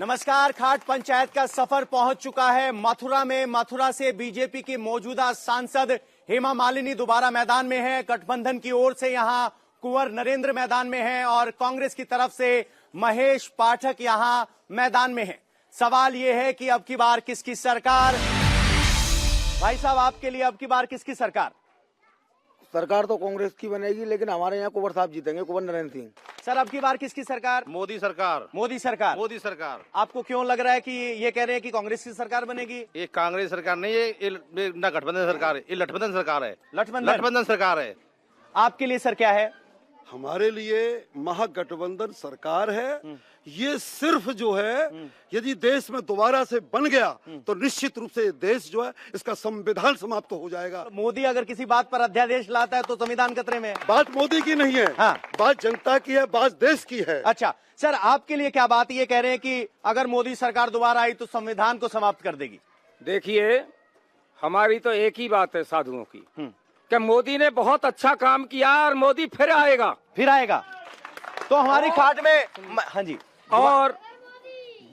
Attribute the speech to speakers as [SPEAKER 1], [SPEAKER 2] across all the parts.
[SPEAKER 1] नमस्कार। खाट पंचायत का सफर पहुंच चुका है मथुरा में। मथुरा से बीजेपी की मौजूदा सांसद हेमा मालिनी दोबारा मैदान में है। गठबंधन की ओर से यहां कुंवर नरेंद्र मैदान में है और कांग्रेस की तरफ से महेश पाठक यहां मैदान में है। सवाल यह है कि अब की बार किसकी सरकार? भाई साहब, आपके लिए अब की बार किसकी सरकार?
[SPEAKER 2] सरकार तो कांग्रेस की बनेगी, लेकिन हमारे यहाँ कुंवर साहब जीतेंगे, कुंवर नरेंद्र सिंह।
[SPEAKER 1] सर, अब की बार किसकी सरकार?
[SPEAKER 3] मोदी सरकार।
[SPEAKER 1] मोदी सरकार।
[SPEAKER 3] मोदी सरकार।
[SPEAKER 1] आपको क्यों लग रहा है कि ये कह रहे हैं कि कांग्रेस की सरकार बनेगी?
[SPEAKER 3] ये कांग्रेस सरकार नहीं है, ये ना गठबंधन सरकार है, ये लठबंधन सरकार है।
[SPEAKER 1] लठबंधन
[SPEAKER 3] सरकार है।
[SPEAKER 1] आपके लिए सर क्या है?
[SPEAKER 4] हमारे लिए महागठबंधन सरकार है। ये सिर्फ जो है, यदि देश में दोबारा से बन गया तो निश्चित रूप से देश जो है इसका संविधान समाप्त हो जाएगा।
[SPEAKER 1] मोदी अगर किसी बात पर अध्यादेश लाता है तो संविधान खतरे में है।
[SPEAKER 4] बात मोदी की नहीं है,
[SPEAKER 1] हाँ।
[SPEAKER 4] बात जनता की है, बात देश की है।
[SPEAKER 1] अच्छा सर, आपके लिए क्या बात? ये कह रहे हैं कि अगर मोदी सरकार दोबारा आई तो संविधान को समाप्त कर देगी।
[SPEAKER 5] देखिए, हमारी तो एक ही बात है साधुओं की कि मोदी ने बहुत अच्छा काम किया और मोदी फिर आएगा।
[SPEAKER 1] तो हमारी खाट में हाँ जी,
[SPEAKER 5] और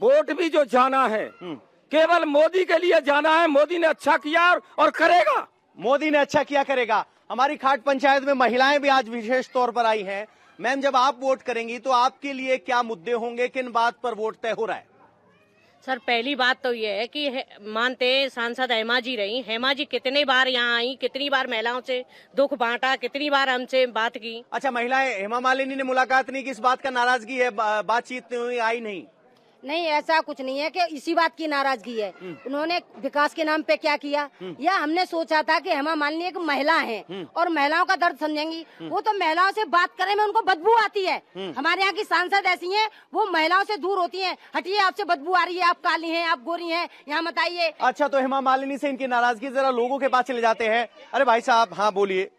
[SPEAKER 5] वोट भी जो जाना है केवल मोदी के लिए जाना है। मोदी ने अच्छा किया और करेगा।
[SPEAKER 1] मोदी ने अच्छा किया, करेगा। हमारी खाट पंचायत में महिलाएं भी आज विशेष तौर पर आई हैं। मैम, जब आप वोट करेंगी तो आपके लिए क्या मुद्दे होंगे? किन बात पर वोट तय हो रहा है?
[SPEAKER 6] सर, पहली बात तो ये है कि मानते सांसद हेमा जी रही। हेमा जी कितनी बार यहाँ आई, कितनी बार महिलाओं से दुख बांटा, कितनी बार हमसे बात की।
[SPEAKER 1] अच्छा, महिलाएं, हेमा मालिनी ने मुलाकात नहीं की, इस बात का नाराजगी है, बातचीत आई नहीं?
[SPEAKER 7] नहीं, ऐसा कुछ नहीं है कि इसी बात की नाराजगी है। उन्होंने विकास के नाम पे क्या किया, या हमने सोचा था कि हेमा मालिनी एक महिला है और महिलाओं का दर्द समझेंगी। वो तो महिलाओं से बात करने में उनको बदबू आती है। हमारे यहाँ की सांसद ऐसी हैं, वो महिलाओं से दूर होती हैं। हटिए, आपसे बदबू आ रही है, आप काली हैं, आप गोरी हैं, यहाँ मत आइए।
[SPEAKER 1] अच्छा, तो हेमा मालिनी से इनकी नाराजगी, जरा लोगों के पास चले जाते हैं। अरे भाई साहब, हाँ बोलिए।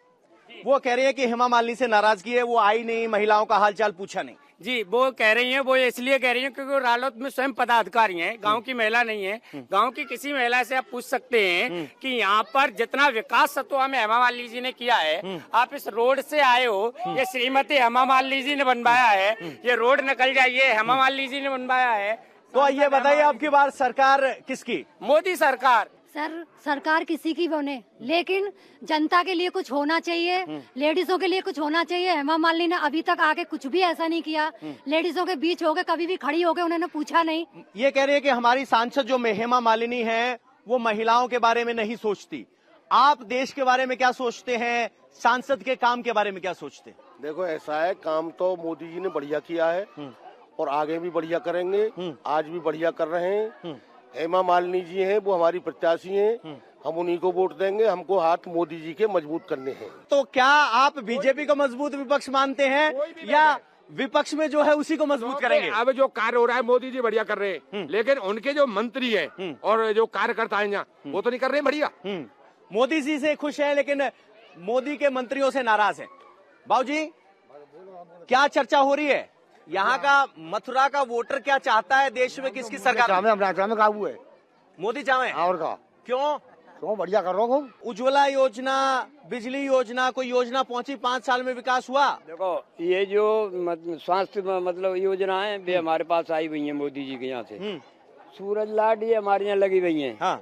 [SPEAKER 1] वो कह रहे हैं कि हेमा मालिनी से नाराजगी है, वो आई नहीं, महिलाओं का हालचाल पूछा नहीं।
[SPEAKER 5] जी, वो कह रही हैं, वो इसलिए कह रही हैं क्योंकि वो रालोद में स्वयं पदाधिकारी हैं, गांव की महिला नहीं है। गांव की किसी महिला से आप पूछ सकते हैं कि यहाँ पर जितना विकास सत्वा में हेमा मालिनी जी ने किया है, आप इस रोड से आए हो, ये श्रीमती हेमा मालिनी जी ने बनवाया है। ये रोड निकल जाइए, हेमा मालिनी जी ने बनवाया है।
[SPEAKER 1] तो ये बताइए, अब की बार सरकार किसकी?
[SPEAKER 5] मोदी सरकार।
[SPEAKER 8] सर, सरकार किसी की बने, लेकिन जनता के लिए कुछ होना चाहिए, लेडीजों के लिए कुछ होना चाहिए। हेमा मालिनी ने अभी तक आके कुछ भी ऐसा नहीं किया। लेडीजों के बीच होके कभी भी खड़ी होके उन्होंने पूछा नहीं।
[SPEAKER 1] ये कह रहे हैं कि हमारी सांसद जो हेमा मालिनी है वो महिलाओं के बारे में नहीं सोचती। आप देश के बारे में क्या सोचते हैं? सांसद के काम के बारे में क्या सोचते हैं?
[SPEAKER 4] देखो, ऐसा है, काम तो मोदी जी ने बढ़िया किया है और आगे भी बढ़िया करेंगे। आज भी बढ़िया कर रहे हैं। हेमा मालिनी जी हैं, वो हमारी प्रत्याशी हैं। हम उन्हीं को वोट देंगे। हमको हाथ मोदी जी के मजबूत करने हैं।
[SPEAKER 1] तो क्या आप बीजेपी को मजबूत विपक्ष मानते हैं या विपक्ष में जो है उसी को मजबूत करेंगे?
[SPEAKER 9] अब जो कार्य हो रहा है मोदी जी बढ़िया कर रहे हैं, लेकिन उनके जो मंत्री है और जो कार्यकर्ता है यहाँ, वो तो नहीं कर रहे हैं बढ़िया।
[SPEAKER 1] मोदी जी से खुश है लेकिन मोदी के मंत्रियों से नाराज है। बाबूजी, क्या चर्चा हो रही है? यहाँ का मथुरा का वोटर क्या चाहता है? देश में किसकी सरकार?
[SPEAKER 2] में काबू है,
[SPEAKER 1] मोदी चाहे।
[SPEAKER 2] और का
[SPEAKER 1] क्यों
[SPEAKER 2] बढ़िया कर रहा हूँ।
[SPEAKER 1] उज्ज्वला योजना, बिजली योजना, कोई योजना पहुंची? 5 साल में विकास हुआ?
[SPEAKER 5] देखो, ये जो स्वास्थ्य मतलब योजना है, वे हमारे पास आई हुई है मोदी जी के यहाँ से। सूरज लाइट ये हमारे यहाँ लगी हुई है।
[SPEAKER 1] हाँ।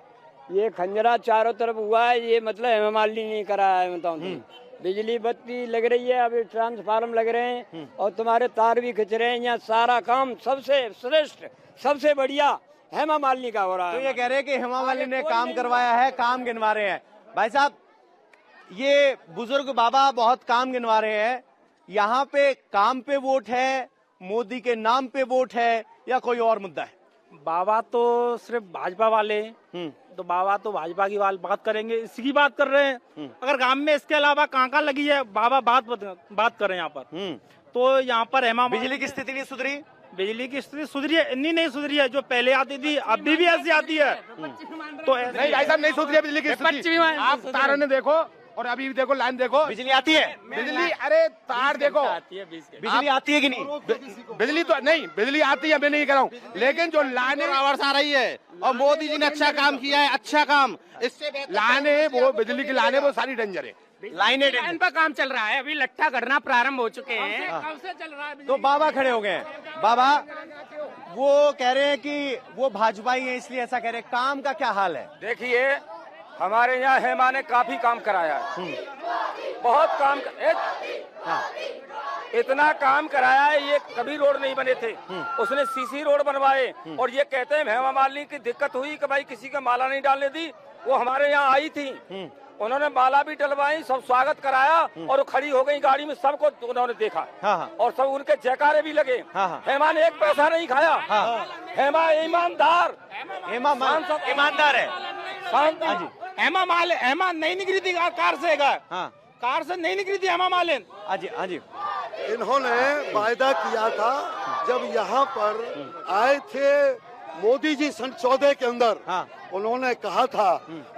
[SPEAKER 5] ये खंजरा चारों तरफ हुआ है, ये मतलब हेमा मालिनी नहीं कराया है। बताऊँ, बिजली बत्ती लग रही है, अभी ट्रांसफार्मर लग रहे हैं और तुम्हारे तार भी खिंच रहे हैं। यहाँ सारा काम सबसे श्रेष्ठ, सबसे बढ़िया हेमा मालिनी का हो रहा है।
[SPEAKER 1] तो ये कह रहे हैं कि हेमा मालिनी ने काम करवाया है, काम गिनवा रहे हैं। भाई साहब, ये बुजुर्ग बाबा बहुत काम गिनवा रहे हैं। यहाँ पे काम पे वोट है, मोदी के नाम पे वोट है, या कोई और मुद्दा है?
[SPEAKER 10] बाबा तो सिर्फ भाजपा वाले, तो बाबा तो भाजपा की बात करेंगे, इसकी बात कर रहे हैं। अगर गांव में इसके अलावा कहाँ लगी है, बाबा बात कर रहे हैं यहाँ पर। तो यहाँ पर हेमा,
[SPEAKER 1] बिजली की स्थिति नहीं सुधरी?
[SPEAKER 10] बिजली की स्थिति सुधरी है, इतनी नहीं सुधरी है जो पहले आती थी, अभी भी ऐसी आती है। तो
[SPEAKER 9] नहीं भाई साहब, नहीं सुधरी है बिजली की स्थिति। आप तारों ने देखो और अभी भी देखो, लाइन देखो।
[SPEAKER 1] बिजली आती है?
[SPEAKER 9] बिजली, अरे तार देखो।
[SPEAKER 1] बिजली आती है कि नहीं?
[SPEAKER 9] बिजली तो नहीं, बिजली आती है, मैं नहीं कह रहा हूँ, लेकिन जो लाइनें
[SPEAKER 3] आवर्स आ रही है और मोदी जी ने अच्छा काम किया है, अच्छा काम। इससे
[SPEAKER 9] लाइनें, वो बिजली की लाइनें वो सारी डेंजर है।
[SPEAKER 5] लाइन पर काम चल रहा है, अभी लट्ठा गढ़ना प्रारंभ हो चुके हैं।
[SPEAKER 10] कब से चल रहा है?
[SPEAKER 1] तो बाबा खड़े हो गए हैं। बाबा, वो कह रहे हैं कि वो भाजपाई है इसलिए ऐसा कह रहे हैं। काम का क्या हाल है?
[SPEAKER 5] देखिए, हमारे यहाँ हेमा ने काफी काम कराया है, बहुत काम इतना काम कराया है, ये कभी रोड नहीं बने थे, उसने सीसी रोड बनवाए। और ये कहते हैं हेमा मालिनी की दिक्कत हुई कि भाई किसी का माला नहीं डालने दी, वो हमारे यहाँ आई थी, उन्होंने माला भी डलवाई, सब स्वागत कराया और वो खड़ी हो गई गाड़ी में, सबको उन्होंने देखा। और सब उनके जयकारे भी लगे। हेमा ने एक पैसा नहीं खाया। हेमा ईमानदार,
[SPEAKER 1] ईमानदार है।
[SPEAKER 10] हेमा नहीं निकली थी कार से, कार से नहीं निकली थी हेमा मालिनी।
[SPEAKER 1] हाँ जी।
[SPEAKER 11] इन्होंने वायदा किया था जब यहाँ पर आए थे मोदी जी सन 14 के अंदर, उन्होंने कहा था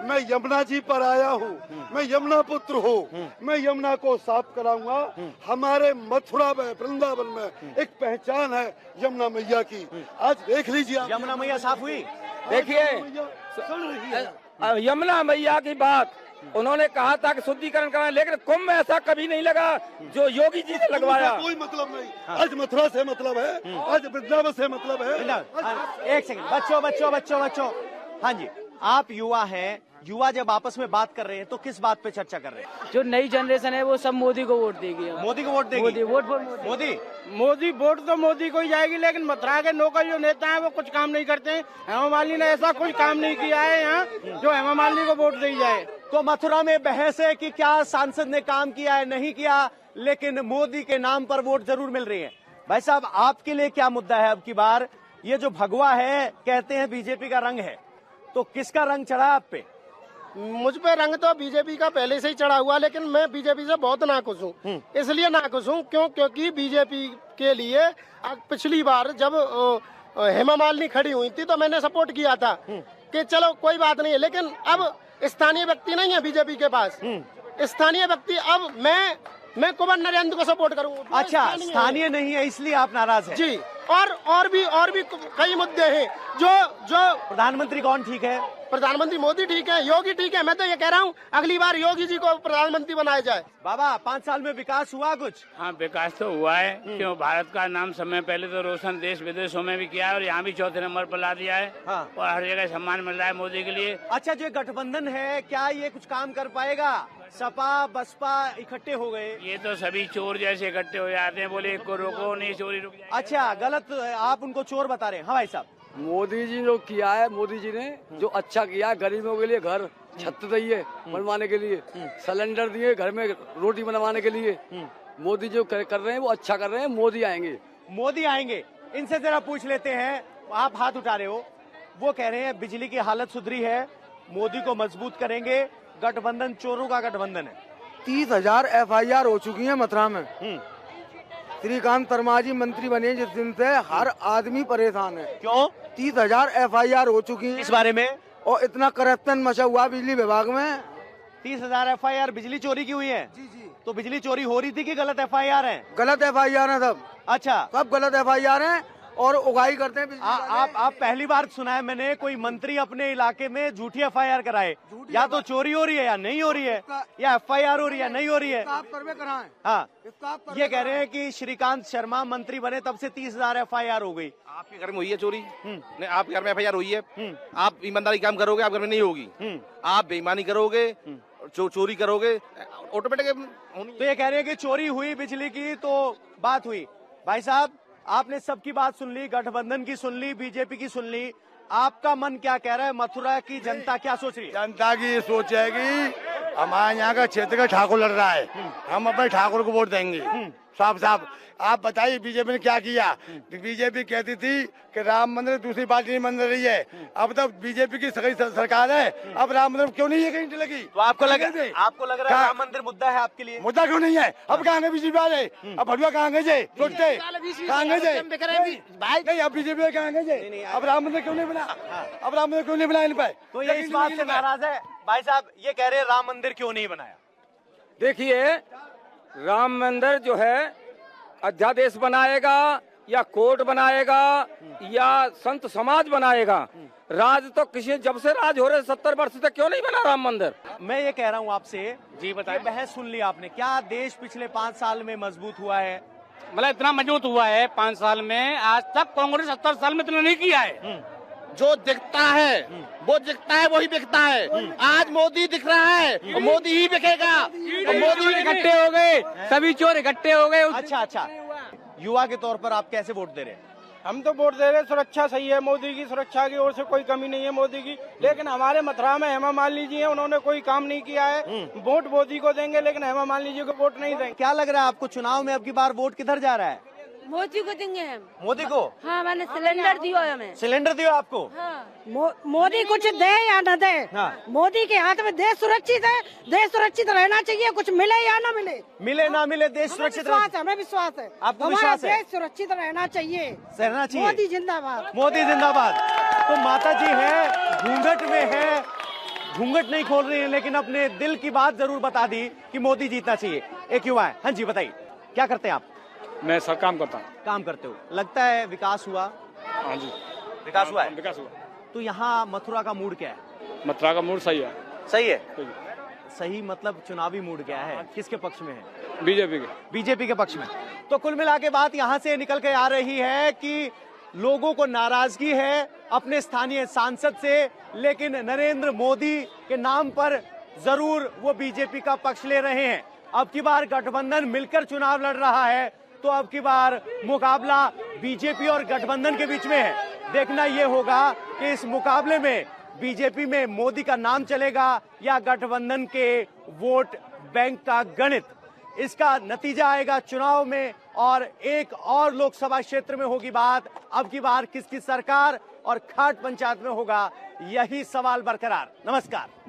[SPEAKER 11] मैं यमुना जी पर आया हूँ, मैं यमुना पुत्र हूँ, मैं यमुना को साफ कराऊंगा। हमारे मथुरा में, वृंदावन में एक पहचान है यमुना मैया की। आज देख लीजिए,
[SPEAKER 1] यमुना मैया साफ हुई।
[SPEAKER 5] देखिए, यमुना मैया की बात उन्होंने कहा था कि शुद्धिकरण कराएं, लेकिन कुंभ में ऐसा कभी नहीं लगा जो योगी जी ने लगवाया।
[SPEAKER 11] कोई मतलब नहीं। आज मथुरा से मतलब है, आज वृंदावन से मतलब है।
[SPEAKER 1] एक सेकंड, बच्चों। हाँ जी, आप युवा हैं, युवा जब आपस में बात कर रहे हैं तो किस बात पे चर्चा कर रहे हैं?
[SPEAKER 10] जो नई जनरेशन है वो सब मोदी को वोट देगी।
[SPEAKER 1] मोदी को वोट देगी?
[SPEAKER 10] वोट तो मोदी को ही जाएगी, लेकिन मथुरा के लोकल जो नेता हैं वो कुछ काम नहीं करते हैं। हेमा मालिनी ने ऐसा कुछ काम नहीं किया है यहाँ जो हेमा मालिनी को वोट दी जाए।
[SPEAKER 1] तो मथुरा में बहस है कि क्या सांसद ने काम किया है, नहीं किया, लेकिन मोदी के नाम पर वोट जरूर मिल रही है। भाई साहब, आपके लिए क्या मुद्दा है अब की बार? ये जो भगवा है, कहते हैं बीजेपी का रंग है, तो किसका रंग चढ़ा आप पे?
[SPEAKER 12] मुझ पे रंग तो बीजेपी का पहले से ही चढ़ा हुआ, लेकिन मैं बीजेपी से बहुत नाखुश हूँ। इसलिए नाखुश हूँ क्योंकि बीजेपी के लिए पिछली बार जब हेमा मालिनी खड़ी हुई थी तो मैंने सपोर्ट किया था कि चलो कोई बात नहीं है, लेकिन अब स्थानीय व्यक्ति नहीं है बीजेपी के पास। स्थानीय व्यक्ति, अब मैं कुंवर नरेंद्र को सपोर्ट करूंगा।
[SPEAKER 1] अच्छा, स्थानीय नहीं है इसलिए आप नाराज हैं?
[SPEAKER 12] जी। और भी कई मुद्दे हैं जो
[SPEAKER 1] प्रधानमंत्री कौन ठीक है?
[SPEAKER 12] प्रधानमंत्री मोदी ठीक है, योगी ठीक है। मैं तो ये कह रहा हूँ अगली बार योगी जी को प्रधानमंत्री बनाया जाए।
[SPEAKER 1] बाबा, 5 साल में विकास हुआ कुछ?
[SPEAKER 5] हाँ, विकास तो हुआ है। क्यों, भारत का नाम समय पहले तो रोशन देश विदेशों में भी किया है और यहाँ भी चौथे नंबर पर ला दिया है। और हर जगह सम्मान मिल रहा है मोदी के लिए।
[SPEAKER 1] अच्छा, जो गठबंधन है, क्या ये कुछ काम कर पाएगा? सपा बसपा इकट्ठे हो गए,
[SPEAKER 5] ये तो सभी चोर जैसे इकट्ठे हो जाते हैं, बोले एक को रोको नहीं, चोरी रुक जाए।
[SPEAKER 1] अच्छा, गलत, आप उनको चोर बता रहे हैं? हाँ भाई साहब,
[SPEAKER 13] मोदी जी जो किया है, मोदी जी ने जो अच्छा किया, गरीबों के लिए घर, छत दी है बनवाने के लिए, सिलेंडर दिए घर में रोटी बनवाने के लिए, मोदी जो कर रहे हैं वो अच्छा कर रहे हैं। मोदी आएंगे। इनसे जरा पूछ लेते हैं, आप हाथ उठा रहे हो। वो कह रहे हैं बिजली की हालत सुधरी है, मोदी को मजबूत करेंगे, गठबंधन चोरों का गठबंधन है।
[SPEAKER 2] 30,000 FIR हो चुकी है मथुरा में। श्रीकांत शर्मा जी मंत्री बने जिस दिन से हर आदमी परेशान है।
[SPEAKER 1] क्यों?
[SPEAKER 2] 30,000 FIR हो चुकी है
[SPEAKER 1] इस बारे में,
[SPEAKER 2] और इतना करप्शन मचा हुआ बिजली विभाग में।
[SPEAKER 1] 30,000 FIR बिजली चोरी की हुई है? जी। तो बिजली चोरी हो रही थी कि गलत FIR है?
[SPEAKER 2] गलत FIR है सब।
[SPEAKER 1] अच्छा,
[SPEAKER 2] सब गलत FIR है और उगाही करते हैं बिजली वाले।
[SPEAKER 1] आप पहली बार सुना है मैंने कोई मंत्री अपने इलाके में झूठी FIR कराए। या तो चोरी हो रही है या नहीं हो रही है, या FIR हो रही है नहीं हो रही है।
[SPEAKER 2] आप सर्वे कराएं।
[SPEAKER 1] हाँ, ये कह रहे हैं कि श्रीकांत शर्मा मंत्री बने तब से 30,000 FIR हो गई।
[SPEAKER 3] आपके घर में हुई है चोरी? नहीं, आपके घर में FIR हुई है? आप ईमानदारी काम करोगे, आप घर में नहीं होगी। आप बेईमानी करोगे, चोरी करोगे, ऑटोमेटिक होनी।
[SPEAKER 1] तो ये कह रहे हैं कि चोरी हुई बिजली की तो बात हुई। भाई साहब, आपने सबकी बात सुन ली, गठबंधन की सुन ली, बीजेपी की सुन ली, आपका मन क्या कह रहा है? मथुरा की जनता क्या सोच रही है?
[SPEAKER 11] जनता की ये सोच है कि हमारे यहाँ का क्षेत्र का ठाकुर लड़ रहा है, हम अपने ठाकुर को वोट देंगे। साफ आप बताइए बीजेपी ने क्या किया? बीजेपी कहती थी कि राम मंदिर दूसरी पार्टी नहीं बन रही है, अब तो बीजेपी की सरकार है, अब राम मंदिर क्यों नहीं है कहीं लगी?
[SPEAKER 1] तो आपको लग रहा है राम मंदिर मुद्दा है आपके लिए?
[SPEAKER 11] मुद्दा क्यों नहीं है? अब कहाँ गए बीजेपी वाले? अब भड़ुआ कहाँ गए? सोचते कहाँ गए भाई? नहीं, अब बीजेपी कहाँ गए? अब राम मंदिर क्यों नहीं बना? अब राम मंदिर क्यों नहीं बना इन पे?
[SPEAKER 1] तो ये इस बात से नाराज है भाई साहब, ये कह रहे हैं राम मंदिर क्यों नहीं बनाया?
[SPEAKER 5] देखिए, राम मंदिर जो है अध्यादेश बनाएगा या कोर्ट बनाएगा या संत समाज बनाएगा, राज तो किसी, जब से राज हो रहे 70 वर्ष तक क्यों नहीं बना राम मंदिर?
[SPEAKER 1] मैं ये कह रहा हूँ आपसे,
[SPEAKER 5] जी बताइए।
[SPEAKER 1] बहस सुन ली आपने, क्या देश पिछले 5 साल में मजबूत हुआ है?
[SPEAKER 5] मतलब इतना मजबूत हुआ है 5 साल में, आज तक कांग्रेस 70 साल में इतना नहीं किया है।
[SPEAKER 3] जो दिखता है वो दिखता है, वही बिकता है। आज मोदी दिख रहा है और मोदी ही बिकेगा। और मोदी
[SPEAKER 5] इकट्ठे हो गए, सभी चोर इकट्ठे हो गए।
[SPEAKER 1] अच्छा, युवा के तौर पर आप कैसे वोट दे रहे हैं?
[SPEAKER 10] हम तो वोट दे रहे, सुरक्षा सही है, मोदी की सुरक्षा की ओर से कोई कमी नहीं है मोदी की। लेकिन हमारे मथुरा में हेमा मालिनी जी हैं, उन्होंने कोई काम नहीं किया है। वोट मोदी को देंगे लेकिन हेमा मालिनी जी को वोट नहीं देंगे।
[SPEAKER 1] क्या लग रहा है आपको, चुनाव में अब की बार वोट किधर जा रहा है?
[SPEAKER 7] मोदी को देंगे हम।
[SPEAKER 1] मोदी को?
[SPEAKER 7] हाँ, मैंने सिलेंडर दिया है हमें।
[SPEAKER 1] सिलेंडर दिया आपको?
[SPEAKER 7] हाँ। मोदी कुछ दे या न दे, मोदी के हाथ में देश सुरक्षित है, देश सुरक्षित रहना चाहिए, कुछ मिले या न मिले।
[SPEAKER 1] मिले ना मिले देश सुरक्षित
[SPEAKER 7] हमें विश्वास है,
[SPEAKER 1] आपको विश्वास है?
[SPEAKER 7] देश सुरक्षित रहना चाहिए,
[SPEAKER 1] रहना चाहिए।
[SPEAKER 7] मोदी जिंदाबाद,
[SPEAKER 1] मोदी जिंदाबाद। तो माता जी है, घूंघट में है, घूंघट नहीं खोल रही है, लेकिन अपने दिल की बात जरूर बता दी कि मोदी जीतना चाहिए। एक युवा है, हाँ जी बताइए, क्या करते हैं आप?
[SPEAKER 10] मैं सर काम करता हूँ।
[SPEAKER 1] काम करते हो, लगता है विकास हुआ?
[SPEAKER 10] हाँ जी,
[SPEAKER 1] विकास हुआ है।
[SPEAKER 10] विकास हुआ।
[SPEAKER 1] तो यहाँ मथुरा का मूड क्या है?
[SPEAKER 10] मथुरा का मूड सही है।
[SPEAKER 1] सही है? सही मतलब चुनावी मूड क्या है, किसके पक्ष में है?
[SPEAKER 10] बीजेपी के।
[SPEAKER 1] बीजेपी के पक्ष में। तो कुल मिला के बात यहाँ से निकल के आ रही है कि लोगों को नाराजगी है अपने स्थानीय सांसद से, लेकिन नरेंद्र मोदी के नाम पर जरूर वो बीजेपी का पक्ष ले रहे हैं। अब की बार गठबंधन मिलकर चुनाव लड़ रहा है, तो अब की बार मुकाबला बीजेपी और गठबंधन के बीच में है। देखना यह होगा कि इस मुकाबले में बीजेपी में मोदी का नाम चलेगा या गठबंधन के वोट बैंक का गणित। इसका नतीजा आएगा चुनाव में, और एक और लोकसभा क्षेत्र में होगी बात, अब की बार किसकी सरकार और खाट पंचायत में होगा, यही सवाल बरकरार। नमस्कार।